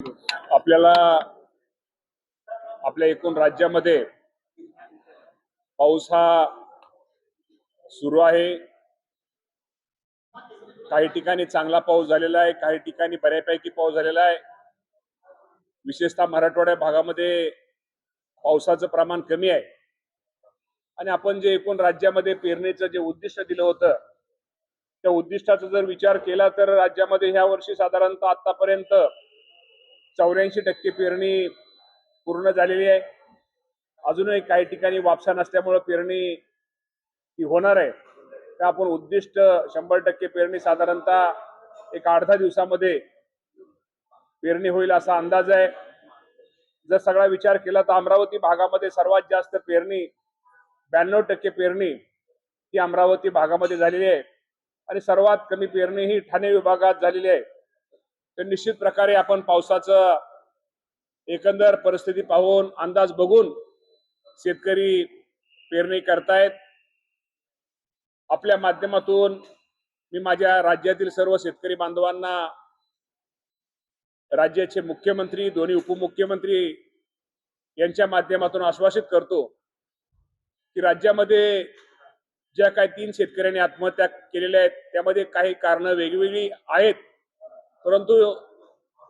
आपल्याला आपल्या एकूण राज्यामध्ये पाऊस हा सुरू आहे। काही ठिकाणी चांगला पाऊस झालेला आहे, काही ठिकाणी बऱ्यापैकी पाऊस झालेला आहे। विशेषतः मराठवाड्या भागामध्ये पावसाचं प्रमाण कमी आहे आणि आपण जे एकूण राज्यामध्ये पेरणीचं जे उद्दिष्ट दिलं होतं त्या उद्दिष्टाचा जर विचार केला तर राज्यामध्ये ह्या वर्षी साधारणतः आतापर्यंत 84% पेरणी पूर्ण झालेली आहे। अजूनही काही ठिकाणी वापसा नसल्यामुळे पेरणी ही होणार आहे। तर आपण उद्दिष्ट 100% पेरणी साधारणतः एक 8-10 दिवसामध्ये पेरणी होईल असा अंदाज आहे। जर सगळा विचार केला तर अमरावती भागामध्ये सर्वात जास्त पेरणी 92% पेरणी ही अमरावती भागामध्ये झालेली आहे आणि सर्वात कमी पेरणी ही ठाणे विभागात झालेली आहे। तर निश्चित प्रकारे आपण पावसाचं एकंदर परिस्थिती पाहून अंदाज बघून शेतकरी पेरणी करतायत। आपल्या माध्यमातून मी माझ्या राज्यातील सर्व शेतकरी बांधवांना, राज्याचे मुख्यमंत्री, दोन्ही उपमुख्यमंत्री यांच्या माध्यमातून आश्वासित करतो की राज्यामध्ये ज्या काही 3 शेतकऱ्यांनी आत्महत्या केलेल्या आहेत त्यामध्ये काही कारणं वेगवेगळी आहेत, परंतु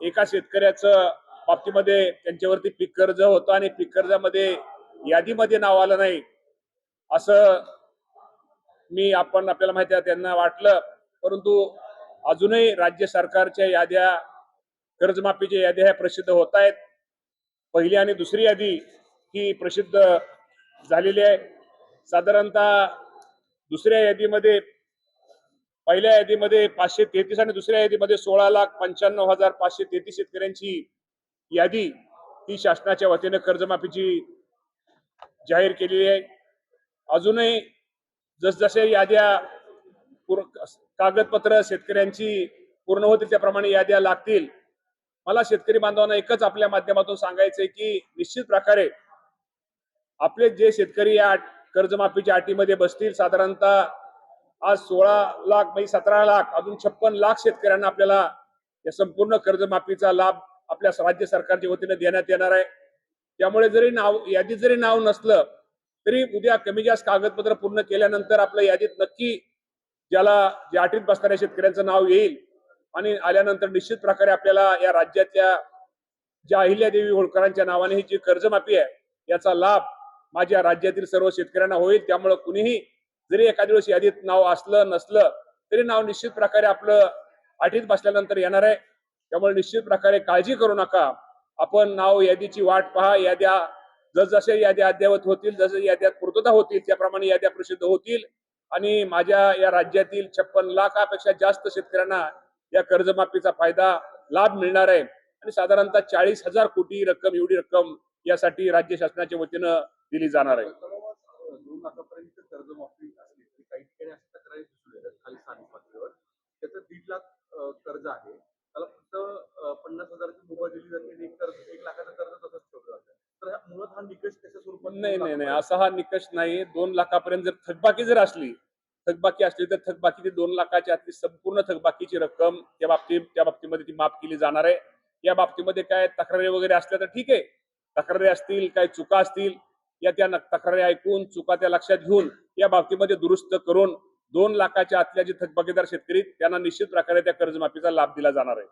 एका शेतकऱ्याचं बाबतीमध्ये त्यांच्यावरती पीक कर्ज होतं आणि पीक कर्जामध्ये यादीमध्ये नाव आलं नाही असं आपल्याला माहिती आहे त्यांना वाटलं, परंतु अजूनही राज्य सरकारच्या याद्या, कर्जमाफीच्या याद्या ह्या प्रसिद्ध होत आहेत। पहिली आणि दुसरी यादी ही प्रसिद्ध झालेली आहे। साधारणतः दुसऱ्या यादीमध्ये, पहिल्या यादीमध्ये 533 आणि दुसऱ्या यादीमध्ये 16,95,533 शेतकऱ्यांची यादी ही शासनाच्या वतीने कर्जमाफीची जाहीर केलेली आहे। अजूनही जसजसे याद्या कागदपत्र शेतकऱ्यांची पूर्ण होतील त्याप्रमाणे याद्या लागतील। मला शेतकरी बांधवांना एकच आपल्या माध्यमातून सांगायचंय की निश्चित प्रकारे आपले जे शेतकरी या कर्जमाफीच्या अटीमध्ये बसतील, साधारणतः आज 16 लाख म्हणजे 17 लाख अजून 56 लाख शेतकऱ्यांना आपल्याला या संपूर्ण कर्जमाफीचा लाभ आपल्या राज्य सरकारच्या वतीने देण्यात येणार आहे। त्यामुळे जरी यादीत जरी नाव नसलं तरी उद्या कमी जास्त कागदपत्र पूर्ण केल्यानंतर आपल्या यादीत नक्की ज्या अटीत बसणाऱ्या शेतकऱ्यांचं नाव येईल आणि आल्यानंतर निश्चित प्रकारे आपल्याला या राज्याच्या ज्या अहिल्यादेवी होळकरांच्या नावाने ही जी कर्जमाफी आहे याचा लाभ माझ्या राज्यातील सर्व शेतकऱ्यांना होईल। त्यामुळे कुणीही जरी एखाद्या दिवस यादीत नाव असलं नसलं तरी नाव निश्चित प्रकारे आपलं अटीत बसल्यानंतर येणार आहे। त्यामुळे निश्चित प्रकारे काळजी करू नका, आपण नाव यादीची वाट पहा। याद्या जसजसे याद्या अद्ययावत होतील, जसे याद्यात पूर्तता होतील त्याप्रमाणे याद्या प्रसिद्ध होतील आणि माझ्या या राज्यातील 56 लाखापेक्षा जास्त शेतकऱ्यांना या कर्जमाफीचा लाभ मिळणार आहे आणि साधारणतः 40,000 कोटी रक्कम, एवढी रक्कम यासाठी राज्य शासनाच्या वतीनं दिली जाणार आहे। 2 लाखापर्यंत कर्जमाफी असली तरी काही ठिकाणी अशा तक्रारी दिसून येतात खाली स्थानिक पातळीवर त्याचं 1.5 लाख कर्ज आहे, त्याला फक्त 50,000 ची मुभा दिली जाते आणि 1 लाखाचं कर्ज तसंच ठेवलं जातं। तर मुळात हा निकष कशा स्वरूपात? नाही, असा हा निकष नाही। 2 लाखापर्यंत जर थकबाकी असली तर थकबाकीची 2 लाखाच्या आतली संपूर्ण थकबाकीची रक्कम त्या बाबतीमध्ये ती माफ केली जाणार आहे। या बाबतीमध्ये काय तक्रारी वगैरे असल्या तर ठीक आहे, तक्रारी असतील, काही चुका असतील या त्या तक्रारी ऐकून चुका त्या लक्षात घेऊन या बाबतीमध्ये दुरुस्त करून 2 लाखाच्या आतल्या जे थकबाकीदार शेतकरी त्यांना निश्चित प्रकारे त्या कर्जमाफीचा लाभ दिला जाणार आहे।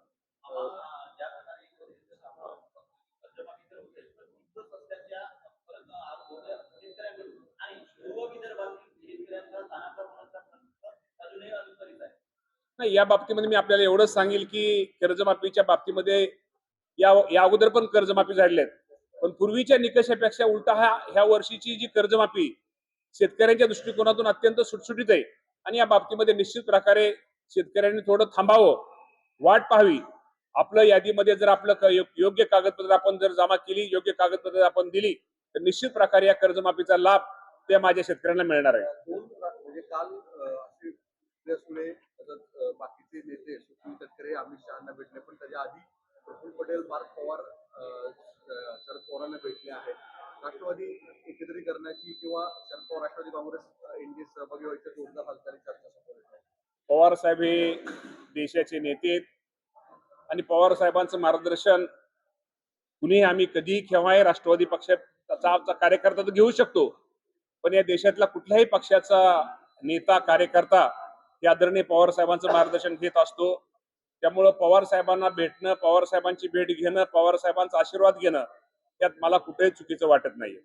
नाही, या बाबतीमध्ये मी आपल्याला एवढंच सांगेल की कर्जमाफीच्या बाबतीमध्ये या अगोदर पण कर्जमाफी झालेली आहे, पण पूर्वीच्या निकषापेक्षा उलटा ह्या वर्षीची जी कर्जमाफी शेतकऱ्यांच्या दृष्टिकोनातून अत्यंत सुटसुटीत आहे आणि या बाबतीमध्ये निश्चित प्रकारे शेतकऱ्यांनी थोडं थांबावं, वाट पाहावी। आपलं यादीमध्ये जर आपलं योग्य कागदपत्र आपण जर जमा केली, योग्य कागदपत्र आपण दिली तर निश्चित प्रकारे या कर्जमाफीचा लाभ त्या माझ्या शेतकऱ्यांना मिळणार आहे। म्हणजे काल असे बाकीचे नेते सुनील तटकरे, अमित शहाना भेटले, पण त्याच्या आधी प्रफुल्ल पटेल, पार्थ पवार शरद पवारांना भेटले आहेत। राष्ट्रवादी एकत्रीकरणाची किंवा शरद पवार राष्ट्रवादी काँग्रेस एनडीए सहभागी व्हायच्या जोरदार हालचाली चर्चा सुरू आहेत। पवार साहेब हे देशाचे नेते आहेत आणि पवार साहेबांचं मार्गदर्शन कुणीही आम्ही कधीही केव्हाही राष्ट्रवादी पक्षाचा कार्यकर्ता तर घेऊ शकतो, पण या देशातला कुठल्याही पक्षाचा नेता कार्यकर्ता हे आदरणीय पवार साहेबांचं मार्गदर्शन घेत असतो. त्यामुळं पवार साहेबांना भेटणं, पवार साहेबांची भेट घेणं, पवार साहेबांचा आशीर्वाद घेणं यात मला कुठेही चुकीचं वाटत नाहीये.